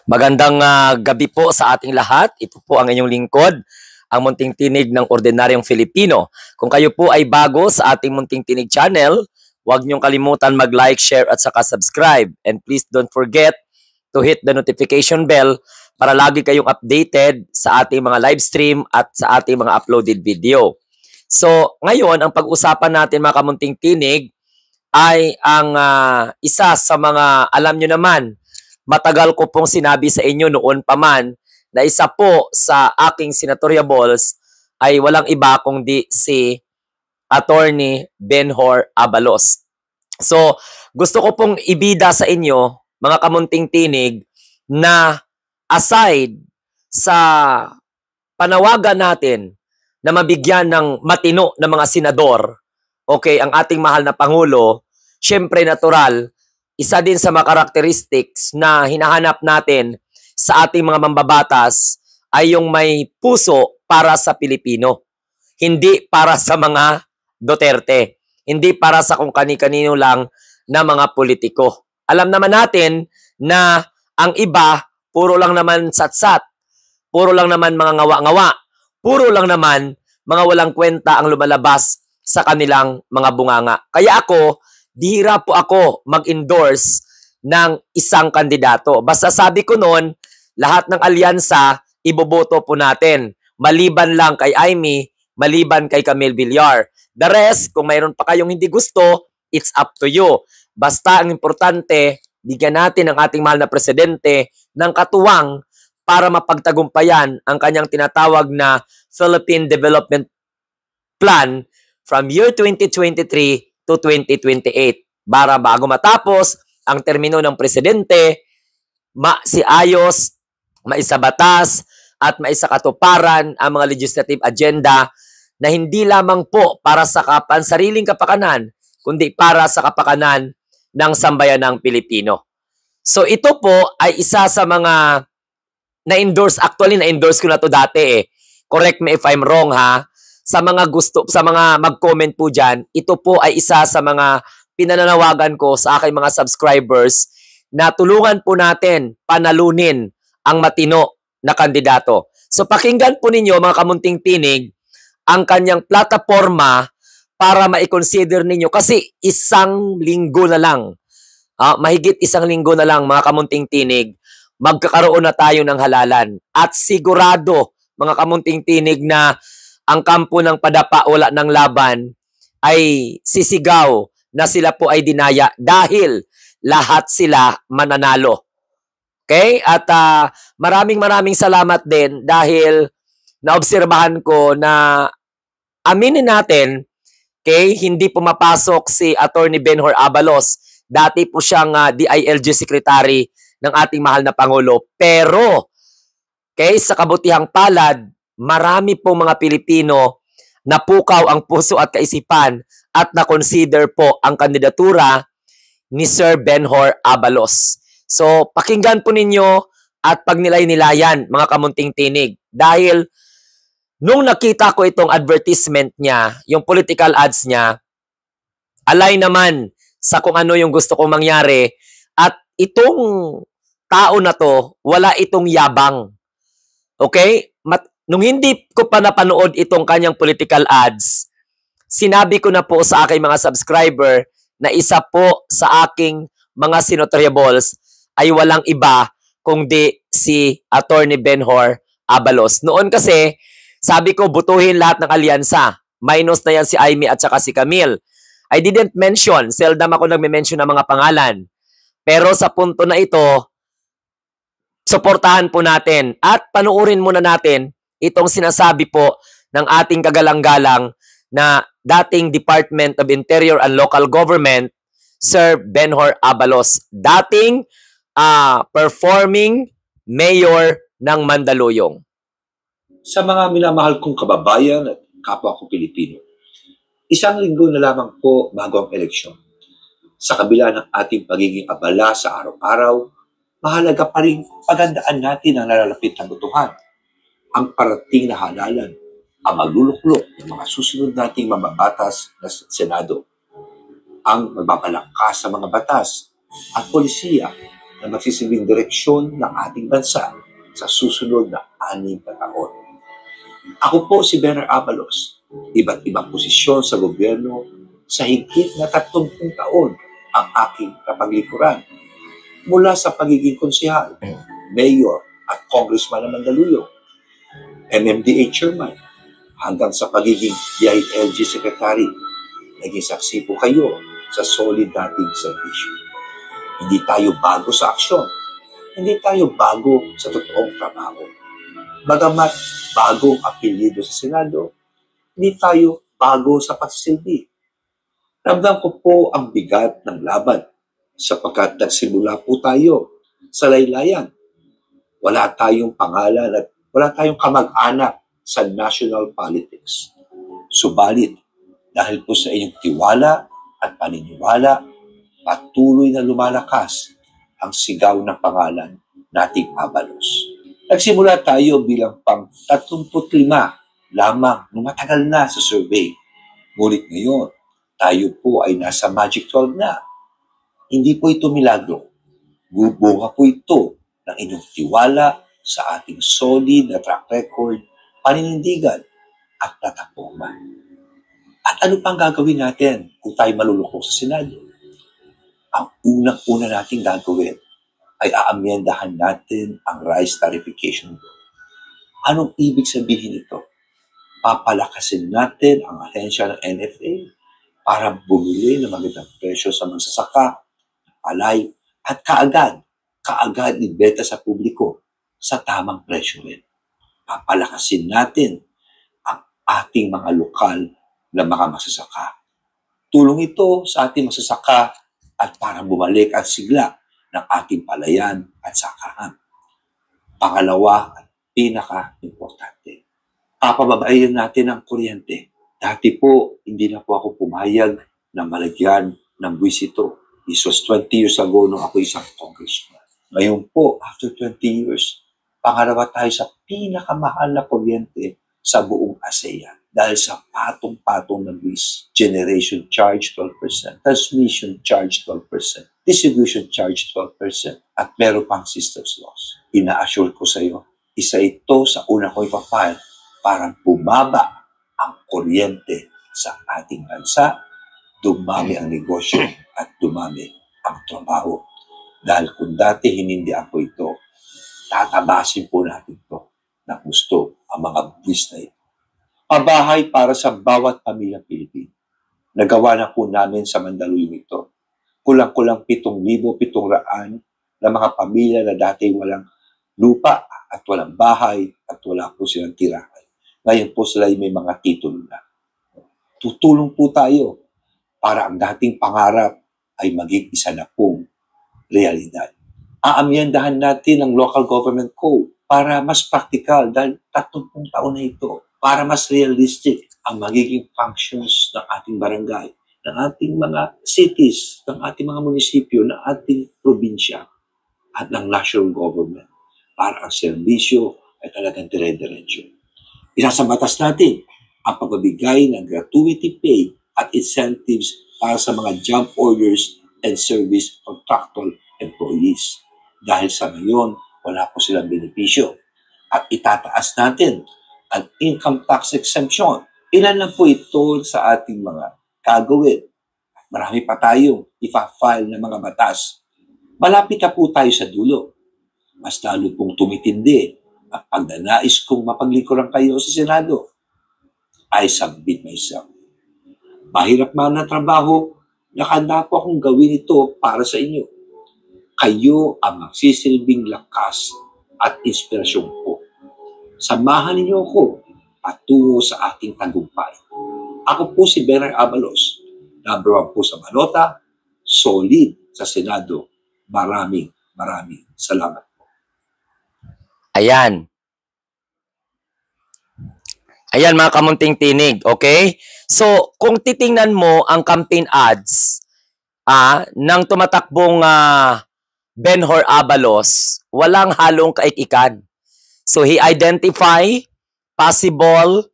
Magandang gabi po sa ating lahat. Ito po ang inyong lingkod, ang Munting Tinig ng Ordinaryong Filipino. Kung kayo po ay bago sa ating Munting Tinig channel, huwag niyong kalimutan mag-like, share at saka subscribe. And please don't forget to hit the notification bell para lagi kayong updated sa ating mga live stream at sa ating mga uploaded video. So, ngayon, ang pag-usapan natin mga kamunting tinig ay ang isa sa mga, alam nyo naman, matagal ko pong sinabi sa inyo noon pa man na isa po sa aking senatoriables ay walang iba kundi si Attorney Benhur Abalos. So, gusto ko pong ibida sa inyo, mga kamunting tinig, na aside sa panawagan natin na mabigyan ng matino ng mga senador, okay, ang ating mahal na Pangulo, syempre natural, isa din sa mga characteristics na hinahanap natin sa ating mga mambabatas ay yung may puso para sa Pilipino. Hindi para sa mga Duterte. Hindi para sa kung kani-kanino lang na mga politiko. Alam naman natin na ang iba, puro lang naman satsat. Puro lang naman mga ngawa-ngawa. Puro lang naman mga walang kwenta ang lumalabas sa kanilang mga bunganga. Kaya ako, bihira po ako mag-endorse ng isang kandidato. Basta sabi ko noon, lahat ng alyansa, iboboto po natin. Maliban lang kay Amy, maliban kay Camille Villar. The rest, kung mayroon pa kayong hindi gusto, it's up to you. Basta ang importante, bigyan natin ang ating mahal na presidente ng katuwang para mapagtagumpayan ang kanyang tinatawag na Philippine Development Plan from year 2023 to 2028. Para bago matapos ang termino ng presidente, maisiayos, maisabatas, at maisakatuparan ang mga legislative agenda na hindi lamang po para sa sariling kapakanan, kundi para sa kapakanan ng sambayanang Pilipino. So ito po ay isa sa mga na-endorse, actually na-endorse ko na to dati eh. Correct me if I'm wrong ha. Sa mga mag-comment po dyan, ito po ay isa sa mga pinananawagan ko sa aking mga subscribers na tulungan po natin panalunin ang matino na kandidato. So pakinggan po ninyo mga kamunting tinig ang kanyang plataforma para ma-consider ninyo kasi isang linggo na lang, mahigit isang linggo na lang mga kamunting tinig, magkakaroon na tayo ng halalan. At sigurado mga kamunting tinig na ang kampo ng padapa wala ng laban ay sisigaw na sila po ay dinaya dahil lahat sila mananalo. Okay? At maraming salamat din dahil naobserbahan ko na aminin natin, okay, hindi pumapasok si Attorney Benhur Abalos. Dati po siyang DILG Secretary ng ating mahal na Pangulo. Pero, okay, sa kabutihang palad, marami pong mga Pilipino na pukaw ang puso at kaisipan at na-consider po ang kandidatura ni Sir Benhur Abalos. So, pakinggan po ninyo at pagnilay-nilayan mga kamunting tinig. Dahil, nung nakita ko itong advertisement niya, yung political ads niya, alay naman sa kung ano yung gusto kong mangyari at itong tao na to, wala itong yabang. Okay? Nung hindi ko pa napanood itong kanyang political ads, sinabi ko na po sa aking mga subscriber na isa po sa aking mga senatoriables ay walang iba kundi si Attorney Benhur Abalos. Noon kasi, sabi ko butuhin lahat ng alyansa. Minus na yan si Amy at saka si Camille. I didn't mention, seldom ako nagme-mention ng mga pangalan. Pero sa punto na ito, suportahan po natin at panuorin muna natin itong sinasabi po ng ating kagalang-galang na dating Department of Interior and Local Government, Sir Benhur Abalos, dating performing mayor ng Mandaluyong. Sa mga minamahal kong kababayan at kapwa ko Pilipino, isang linggo na lamang po bago ang eleksyon. Sa kabila ng ating pagiging abala sa araw-araw, mahalaga pa rin pagandaan natin ang nalalapit na butuhan, ang parating na halalan, ang magluluklok ng mga susunod nating mambabatas na Senado, ang magbabalangkas sa mga batas at polisiya na magsisilbing direksyon ng ating bansa sa susunod na 6 na taon. Ako po si Benar Abalos. Iba't ibang posisyon sa gobyerno sa higit na 30 taon ang aking kapaglikuran. Mula sa pagiging konsehal, mayor at congressman ng Mandaluyong, MMDA chairman, hanggang sa pagiging DILG secretary. Naging saksi po kayo sa solid dating serbisyo. Hindi tayo bago sa aksyon. Hindi tayo bago sa totoong trabaho. Bagamat bagong apelyido sa Senado, hindi tayo bago sa pagsisilbi. Ramdam ko po ang bigat ng laban sapagkat nagsimula po tayo sa laylayan. Wala tayong pangalan at wala tayong kamag-anak sa national politics. Subalit, dahil po sa inyong tiwala at paniniwala, patuloy na lumalakas ang sigaw ng pangalan nating Abalos. Nagsimula tayo bilang pang 35 lamang nung matagal na sa survey. Ngunit ngayon, tayo po ay nasa Magic 12 na. Hindi po ito milagro. Bunga po ito ng inyong tiwala sa ating solid na track record, paninindigan at tatapuman. At ano pang gagawin natin kung tayo malulukong sa Senado? Ang unang-una nating gagawin ay aamyendahan natin ang rice tariffication bill. Anong ibig sabihin ito? Papalakasin natin ang ahensya ng NFA para bumili ng magandang presyo sa magsasaka, palay, at kaagad ibenta sa publiko sa tamang presyo rin. Papalakasin natin ang ating mga lokal na mga magsasaka. Tulong ito sa ating magsasaka at para bumalik ang sigla ng ating palayan at sakahan. Pangalawa at pinaka-importante, papababayan natin ang kuryente. Dati po, hindi na po ako pumayag na malagyan ng buwis ito. This was 20 years ago nung ako isang congressman. Ngayon po, after 20 years, pangalawa tayo sa pinakamahal na kuryente sa buong ASEAN. Dahil sa patong-patong na buwis. Generation charge 12%, transmission charge 12%, distribution charge 12%, at meron pang systems loss. Ina-assure ko sa iyo, isa ito sa una ko ipapile para bumaba ang kuryente sa ating bansa, dumami ang negosyo at dumami ang trabaho. Dahil kung dati hinindi ako ito, tatabasin po natin ito na gusto ang mga buwis na ito. Pabahay para sa bawat pamilyang Pilipino. Nagawa na po namin sa Mandaluyong ito. Kulang-kulang 7,700 na mga pamilya na dati walang lupa at walang bahay at wala po silang tirahan. Ngayon po sila may mga titulo na. Tutulong po tayo para ang dating pangarap ay maging isa na pong realidad. Aamyendahan natin ang local government code para mas practical dahil 30 taon na ito. Para mas realistic ang magiging functions ng ating barangay, ng ating mga cities, ng ating mga munisipyo, ng ating probinsya, at ng national government. Para ang serbisyo ay talagang dire-diretso. Isa sa batas natin ang pagbibigay ng gratuity pay at incentives para sa mga job orders and service contractual employees. Dahil sa ngayon, wala po silang benepisyo. At itataas natin ang income tax exemption. Ilan lang po ito sa ating mga gagawin. Marami pa tayong ipa-file ng mga batas. Malapit na po tayo sa dulo. Mas lalo pong tumitindi ang pagnanais kong mapaglikuran kayo sa Senado. I submit myself. Mahirap man na trabaho, nakahanda po akong gawin ito para sa inyo. Kayo ang magsisilbing lakas at inspirasyon ko. Samahan ninyo ako patungo sa ating tagumpay. Ako po si Benar Abalos, number 1 po sa balota, solid sa Senado. Maraming salamat po. Ayan. Ayan mga kamunting tinig, okay? So, kung titingnan mo ang campaign ads ng tumatakbong Benhur Abalos, walang halong kaikikan. So, he identify possible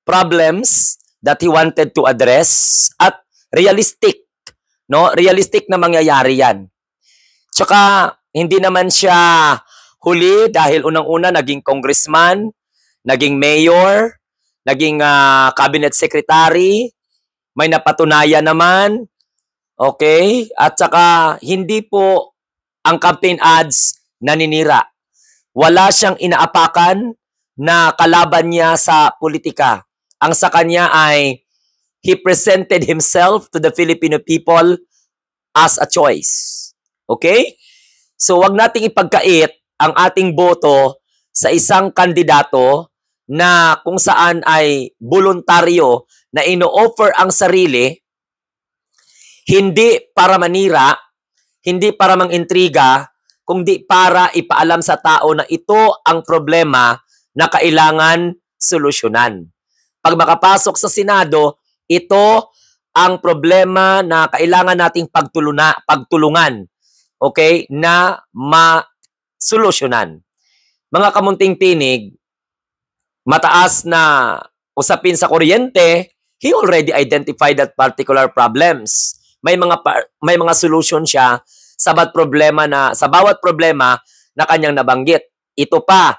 problems that he wanted to address at realistic No? Realistic na mangyayari yan. Tsaka, hindi naman siya huli dahil unang-una naging congressman, naging mayor, naging cabinet secretary, may napatunayan naman, okay? At saka, hindi po ang campaign ads naninira. Wala siyang inaapakan na kalaban niya sa politika. Ang sa kanya ay he presented himself to the Filipino people as a choice. Okay? So, wag nating ipagkait ang ating boto sa isang kandidato na kung saan ay voluntaryo na ino-offer ang sarili, hindi para manira, hindi para mangintriga, kundi para ipaalam sa tao na ito ang problema na kailangan solusyonan. Pag makapasok sa Senado, ito ang problema na kailangan nating pagtulungan, okay, na masolusyonan. Mga kamunting tinig, mataas na usapin sa kuryente, he already identified that particular problems. May mga solution siya sa bawat problema na kanyang nabanggit. Ito pa,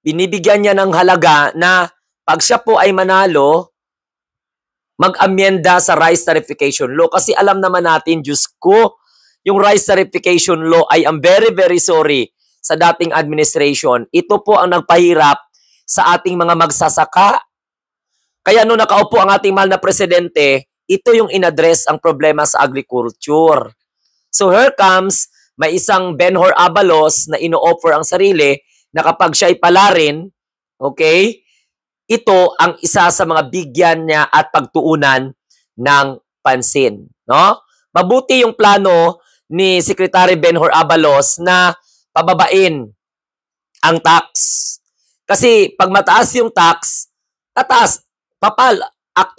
binibigyan niya ng halaga na pag siya po ay manalo, mag-amyenda sa rice tarification law. Kasi alam naman natin, Diyos ko, yung rice tarification law ay I'm very, very sorry sa dating administration. Ito po ang nagpahirap sa ating mga magsasaka. Kaya nung nakaupo ang ating mahal na presidente, ito yung inaddress ang problema sa agriculture. So here comes, may isang Benhur Abalos na ino-offer ang sarili na kapag siya ay palarin, okay, ito ang isa sa mga bigyan niya at pagtuunan ng pansin. No? Mabuti yung plano ni Secretary Benhur Abalos na pababain ang tax. Kasi pag mataas yung tax,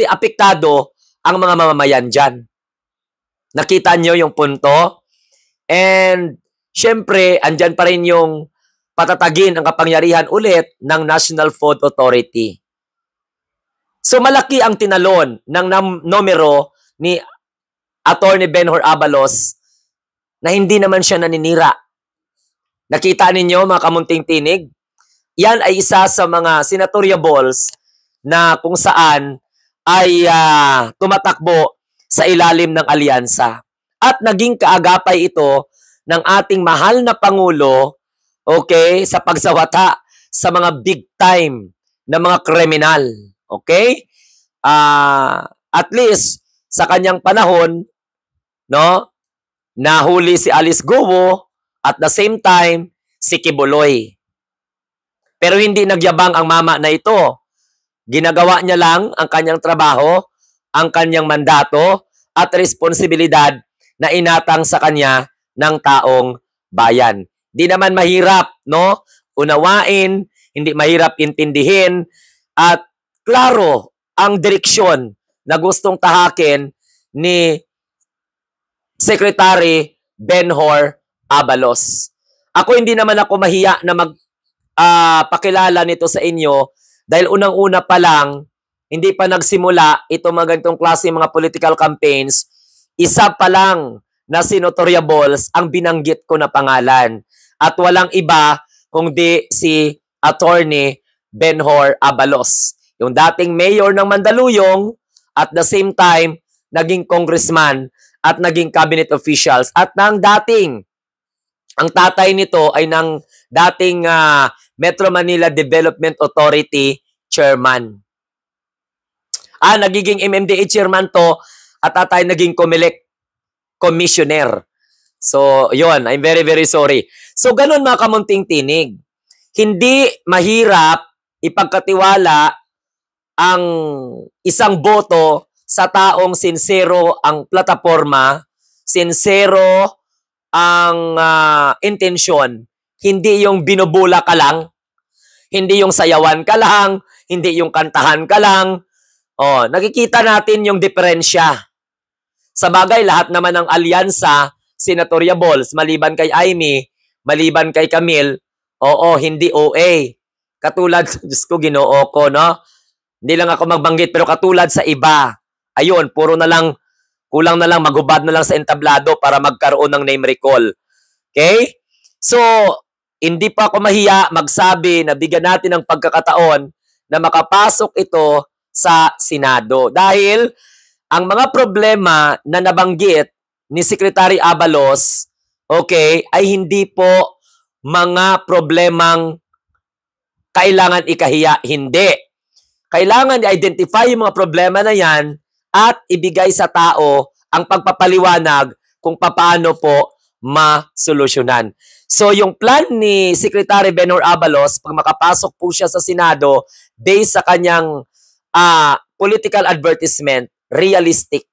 apektado ang mga mamamayan dyan. Nakita nyo yung punto? And, syempre, andyan pa rin yung patatagin ang kapangyarihan ulit ng National Food Authority. So, malaki ang tinalon ng numero ni Attorney Benhur Abalos na hindi naman siya naninira. Nakita ninyo, mga kamunting tinig? Yan ay isa sa mga senatoriables na kung saan ay tumatakbo sa ilalim ng alyansa. At naging kaagapay ito ng ating mahal na Pangulo, okay, sa pagsawata sa mga big time na mga kriminal. Okay? At least, sa kanyang panahon, no, nahuli si Alice Guo at the same time, si Kibuloy. Pero hindi nagyabang ang mama na ito. Ginagawa niya lang ang kanyang trabaho, ang kanyang mandato, at responsibilidad na inatang sa kanya ng taong bayan. Di naman mahirap, no? Unawain, hindi mahirap intindihin, at klaro ang direksyon na gustong tahakin ni Secretary Benhur Abalos. Ako hindi naman ako mahiya na pakilala nito sa inyo dahil unang-una pa lang, hindi pa nagsimula ito mga ganitong klase mga political campaigns, isa pa lang na senatoriables ang binanggit ko na pangalan. At walang iba kundi si Attorney Benhur Abalos, yung dating mayor ng Mandaluyong at the same time naging congressman at naging cabinet officials at ang tatay nito ay ng dating Metro Manila Development Authority chairman. Nagiging MMDA chairman to at tatay naging COMELEC commissioner. So, yon, I'm very, very sorry. So, ganun mga kamunting tinig. Hindi mahirap ipagkatiwala ang isang boto sa taong sincero ang plataforma, sincero ang intensyon, hindi yung binubula ka lang, hindi yung sayawan ka lang, hindi yung kantahan ka lang. Nakikita natin yung diferensya. Sa bagay, lahat naman ng alyansa, senatoriables, maliban kay Amy, maliban kay Camille, hindi OA. Katulad, Diyos ko, ginoo ko, no? Hindi lang ako magbanggit, pero katulad sa iba, ayun, puro na lang Kulang na lang, maghubad na lang sa entablado para magkaroon ng name recall. Okay? So, hindi pa ako mahiya magsabi na bigyan natin ng pagkakataon na makapasok ito sa Senado. Dahil ang mga problema na nabanggit ni Secretary Abalos, okay, ay hindi po mga problemang kailangan ikahiya. Hindi. Kailangan i-identify yung mga problema na yan at ibigay sa tao ang pagpapaliwanag kung paano po masolusyonan. So yung plan ni Secretary Benhur Abalos, pag makapasok po siya sa Senado, based sa kanyang political advertisement, realistic.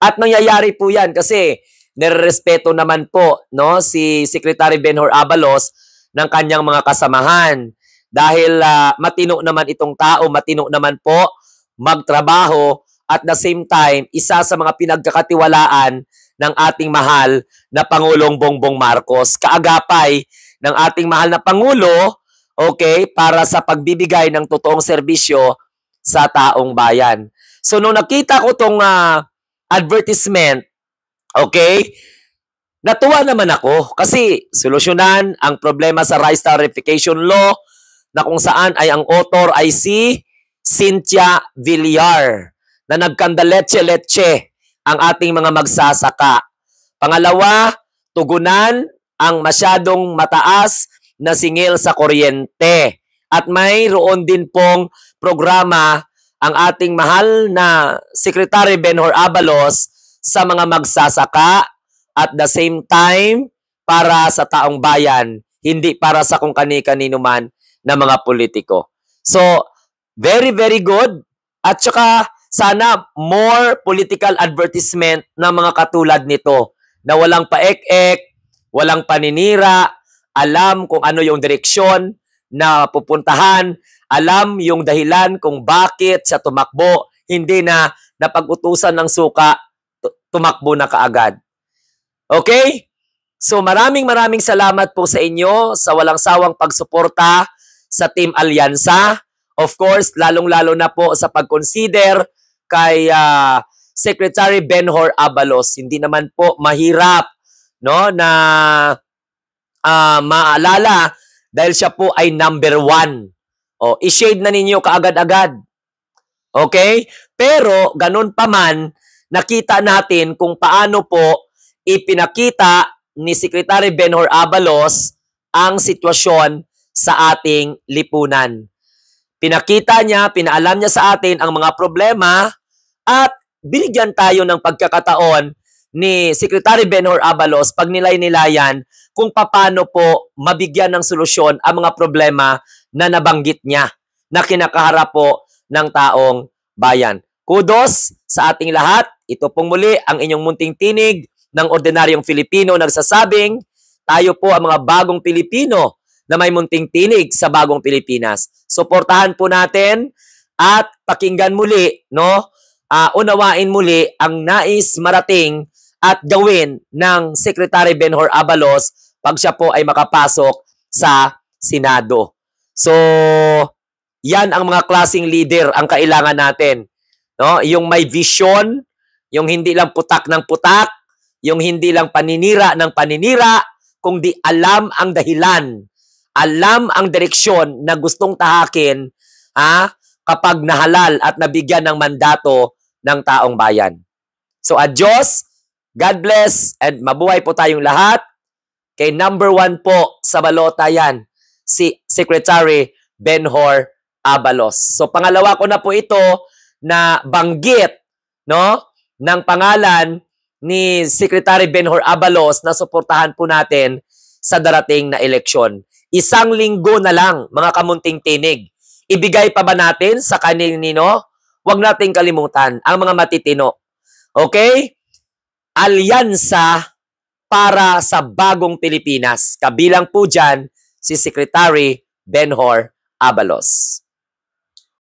At nangyayari po yan kasi nirerespeto naman po, no, si Secretary Benhur Abalos ng kanyang mga kasamahan. Dahil matino naman itong tao, matino naman po magtrabaho, at the same time, isa sa mga pinagkakatiwalaan ng ating mahal na Pangulong Bongbong Marcos. Kaagapay ng ating mahal na Pangulo, okay, para sa pagbibigay ng totoong serbisyo sa taong bayan. So, nung nakita ko itong advertisement, okay, natuwa naman ako kasi solusyonan ang problema sa rice tarification law na kung saan ay ang author ay si Cynthia Villar na nagkandaletse-letse ang ating mga magsasaka. Pangalawa, tugunan ang masyadong mataas na singil sa kuryente. At mayroon din pong programa ang ating mahal na Secretary Benhur Abalos sa mga magsasaka at the same time para sa taong bayan, hindi para sa kung kani-kanino man na mga politiko. So, very, very good. At saka, sana more political advertisement na mga katulad nito na walang paek-ek, walang paninira, alam kung ano yung direksyon na pupuntahan, alam yung dahilan kung bakit siya tumakbo, hindi na napag-utusan ng suka, tumakbo na kaagad. Okay? So maraming salamat po sa inyo sa walang sawang pagsuporta sa Team Alyansa. Of course, lalong-lalo na po sa pag-consider kay Secretary Benhur Abalos. Hindi naman po mahirap, no, na maalala dahil siya po ay number 1. O, i-shade na ninyo kaagad-agad. Okay? Pero, ganun pa man, nakita natin kung paano po ipinakita ni Secretary Benhur Abalos ang sitwasyon sa ating lipunan. Pinakita niya, pinaalam niya sa atin ang mga problema at binigyan tayo ng pagkakataon ni Secretary Benhur Abalos pag nilay-nilayan kung paano po mabigyan ng solusyon ang mga problema na nabanggit niya na kinakaharap po ng taong bayan. Kudos sa ating lahat. Ito pong muli ang inyong munting tinig ng ordinaryong Filipino nagsasabing tayo po ang mga bagong Pilipino na may munting tinig sa bagong Pilipinas. Suportahan po natin at pakinggan muli, no? Unawain muli ang nais marating at gawin ng Secretary Benhur Abalos pag siya po ay makapasok sa Senado. So, yan ang mga klaseng leader ang kailangan natin. No? Yung may vision, yung hindi lang putak ng putak, yung hindi lang paninira ng paninira, kundi alam ang dahilan, alam ang direksyon na gustong tahakin kapag nahalal at nabigyan ng mandato ng taong bayan. So, adios, God bless, and mabuhay po tayong lahat. Kay number 1 po sa balota yan, si Secretary Benhur Abalos. So, pangalawa ko na po ito na banggit, no, ng pangalan ni Secretary Benhur Abalos na suportahan po natin sa darating na eleksyon. 1 linggo na lang, mga kamunting tinig. Ibigay pa ba natin sa kanino? Huwag nating kalimutan ang mga matitino. Okay? Alyansa para sa bagong Pilipinas. Kabilang po dyan si Secretary Benhur Abalos.